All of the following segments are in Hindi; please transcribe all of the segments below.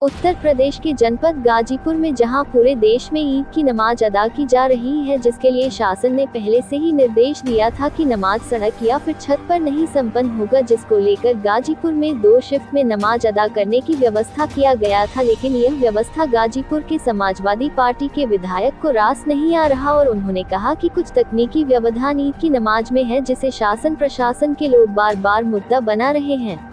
उत्तर प्रदेश के जनपद गाजीपुर में जहां पूरे देश में ईद की नमाज अदा की जा रही है, जिसके लिए शासन ने पहले से ही निर्देश दिया था कि नमाज सड़क या फिर छत पर नहीं संपन्न होगा, जिसको लेकर गाजीपुर में 2 शिफ्ट में नमाज अदा करने की व्यवस्था किया गया था। लेकिन यह व्यवस्था गाजीपुर के समाजवादी पार्टी के विधायक को रास नहीं आ रहा और उन्होंने कहा कि कुछ तकनीकी व्यवधान ईद की नमाज में है, जिसे शासन प्रशासन के लोग बार बार मुद्दा बना रहे हैं।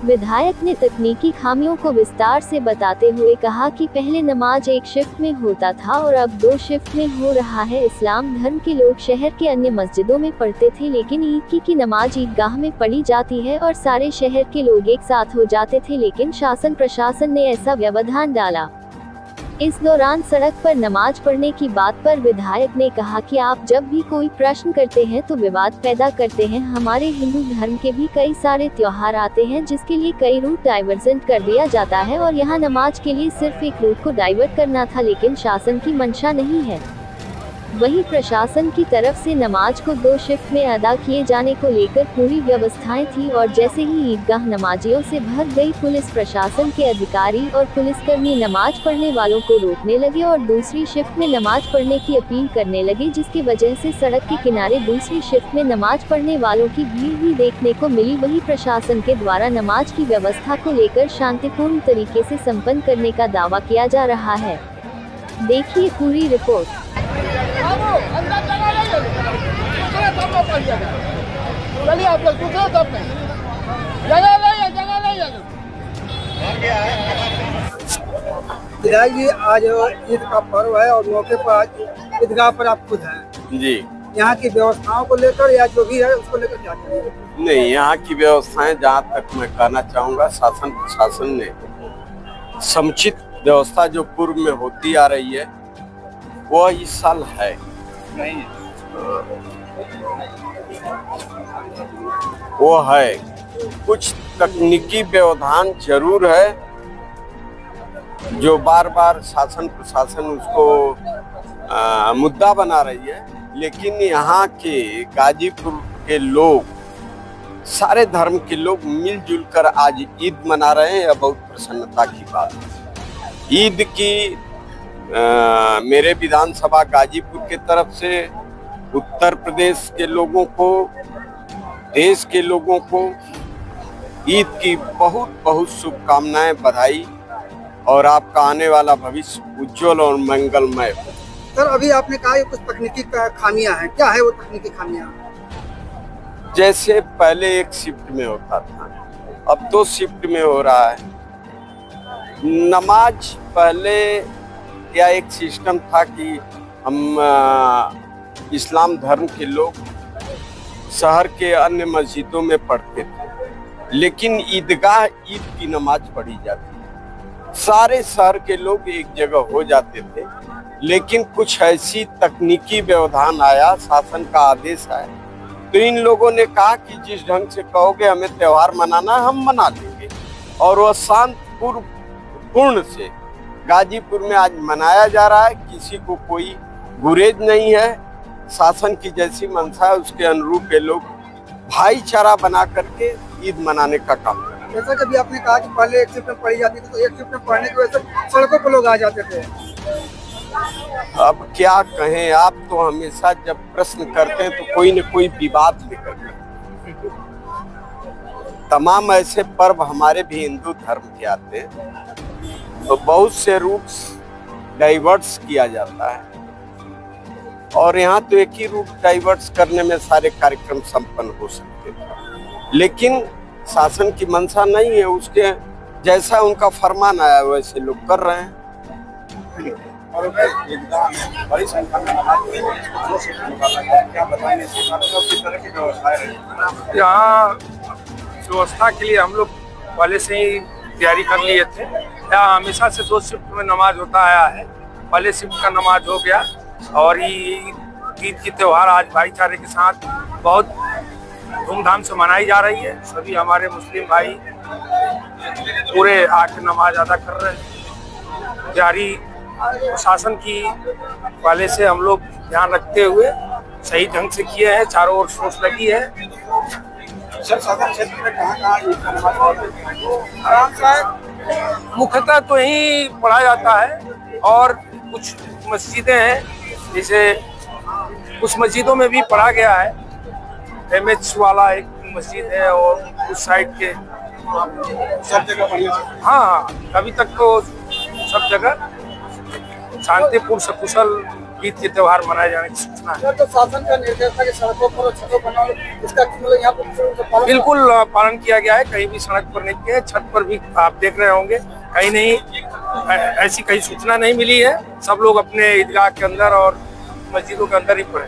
विधायक ने तकनीकी खामियों को विस्तार से बताते हुए कहा कि पहले नमाज 1 शिफ्ट में होता था और अब 2 शिफ्ट में हो रहा है। इस्लाम धर्म के लोग शहर के अन्य मस्जिदों में पढ़ते थे, लेकिन ईद की नमाज ईदगाह में पढ़ी जाती है और सारे शहर के लोग एक साथ हो जाते थे, लेकिन शासन प्रशासन ने ऐसा व्यवधान डाला। इस दौरान सड़क पर नमाज पढ़ने की बात पर विधायक ने कहा कि आप जब भी कोई प्रश्न करते हैं तो विवाद पैदा करते हैं। हमारे हिंदू धर्म के भी कई सारे त्योहार आते हैं, जिसके लिए कई रूट डाइवर्जेंट कर दिया जाता है और यहाँ नमाज के लिए सिर्फ एक रूट को डाइवर्ट करना था, लेकिन शासन की मंशा नहीं है। वहीं प्रशासन की तरफ से नमाज को 2 शिफ्ट में अदा किए जाने को लेकर पूरी व्यवस्थाएं थी और जैसे ही ईदगाह नमाजियों से भर गई, पुलिस प्रशासन के अधिकारी और पुलिसकर्मी नमाज पढ़ने वालों को रोकने लगे और दूसरी शिफ्ट में नमाज पढ़ने की अपील करने लगे, जिसकी वजह से सड़क के किनारे दूसरी शिफ्ट में नमाज पढ़ने वालों की भीड़ भी देखने को मिली। वहीं प्रशासन के द्वारा नमाज की व्यवस्था को लेकर शांतिपूर्ण तरीके से संपन्न करने का दावा किया जा रहा है। देखिए पूरी रिपोर्ट। चलिए आप लोग पूछो तो अपने जगह विधायक जी, आज ईद का पर्व है और मौके पर आज ईदगाह पर आप खुद हैं जी। यहाँ की व्यवस्थाओं को लेकर या जो भी है उसको लेकर क्या करेंगे? नहीं, यहाँ की व्यवस्थाएं जहाँ तक मैं कहना चाहूँगा, शासन प्रशासन ने समुचित व्यवस्था जो पूर्व में होती आ रही है वो इस साल है नहीं, वो है। कुछ तकनीकी व्यवधान जरूर है जो बार बार शासन प्रशासन उसको मुद्दा बना रही है, लेकिन यहाँ के गाजीपुर के लोग, सारे धर्म के लोग मिलजुल कर आज ईद मना रहे हैं। यह बहुत प्रसन्नता की बात है। ईद की मेरे विधानसभा गाजीपुर के तरफ से उत्तर प्रदेश के लोगों को, देश के लोगों को ईद की बहुत बहुत शुभकामनाएं, बधाई और आपका आने वाला भविष्य उज्जवल और मंगलमय हो। सर, अभी आपने कहा कि कुछ तकनीकी खामियां हैं, क्या है वो तकनीकी खामियां? जैसे पहले 1 शिफ्ट में होता था, अब 2 शिफ्ट में हो रहा है। नमाज पहले या एक सिस्टम था कि हम इस्लाम धर्म के लोग शहर के अन्य मस्जिदों में पढ़ते थे, लेकिन ईदगाह ईद की नमाज पढ़ी जाती है, सारे शहर के लोग एक जगह हो जाते थे। लेकिन कुछ ऐसी तकनीकी व्यवधान आया, शासन का आदेश आया, तो इन लोगों ने कहा कि जिस ढंग से कहोगे हमें त्योहार मनाना है, हम मना लेंगे। और वह शांतिपूर्ण से गाजीपुर में आज मनाया जा रहा है। किसी को कोई गुरेज नहीं है। शासन की जैसी मंशा है उसके अनुरूप ये लोग भाईचारा बना करके ईद मनाने का काम कर रहे हैं। जैसा कभी आपने कहा कि पहले 1 शिफ्ट में पढ़ी जाती थी, तो 1 शिफ्ट में पढ़ने की वजह से सड़कों पर लोग आ जाते थे। अब क्या कहें, आप तो हमेशा जब प्रश्न करते हैं तो कोई न कोई विवाद लेकर के। तमाम ऐसे पर्व हमारे भी हिंदू धर्म के आते हैं, तो बहुत से रूट्स डाइवर्ट्स किया जाता है और यहाँ तो एक ही रूट डाइवर्ट्स करने में सारे कार्यक्रम संपन्न हो सकते थे, लेकिन शासन की मंशा नहीं है। उसके जैसा उनका फरमान आया वैसे लोग कर रहे हैं। और बड़ी संख्या में क्या बताएंगे किस तरह की व्यवस्थाएं रही? यहाँ व्यवस्था के लिए हम लोग पहले से ही तैयारी कर लिए थे। यहाँ हमेशा से 2 शिफ्ट में नमाज होता आया है। पहले शिफ्ट का नमाज हो गया और ईद की त्योहार आज भाईचारे के साथ बहुत धूमधाम से मनाई जा रही है। सभी हमारे मुस्लिम भाई पूरे आके नमाज अदा कर रहे हैं। तैयारी प्रशासन की पहले से हम लोग ध्यान रखते हुए सही ढंग से किए हैं। चारों ओर सोच लगी है। सर, सदर क्षेत्र में कहाँ मुख्यतः तो यही पढ़ा जाता है और कुछ मस्जिदें हैं, जैसे कुछ मस्जिदों में भी पढ़ा गया है। MH वाला एक मस्जिद है और उस साइड के सब जगह बढ़िया से। हाँ, अभी तक तो सब जगह शांतिपूर्ण सकुशल ईद के त्योहार मनाए जाने की सूचना है। तो शासन का निर्देश है कि सड़कों पर और छतों पर न, इसका मतलब यहाँ पर बिल्कुल पालन किया गया है, कहीं भी सड़क पर नहीं किया है। छत पर भी आप देख रहे होंगे, कहीं नहीं ऐसी कहीं सूचना नहीं मिली है। सब लोग अपने ईदगाह के अंदर और मस्जिदों के अंदर ही पड़े।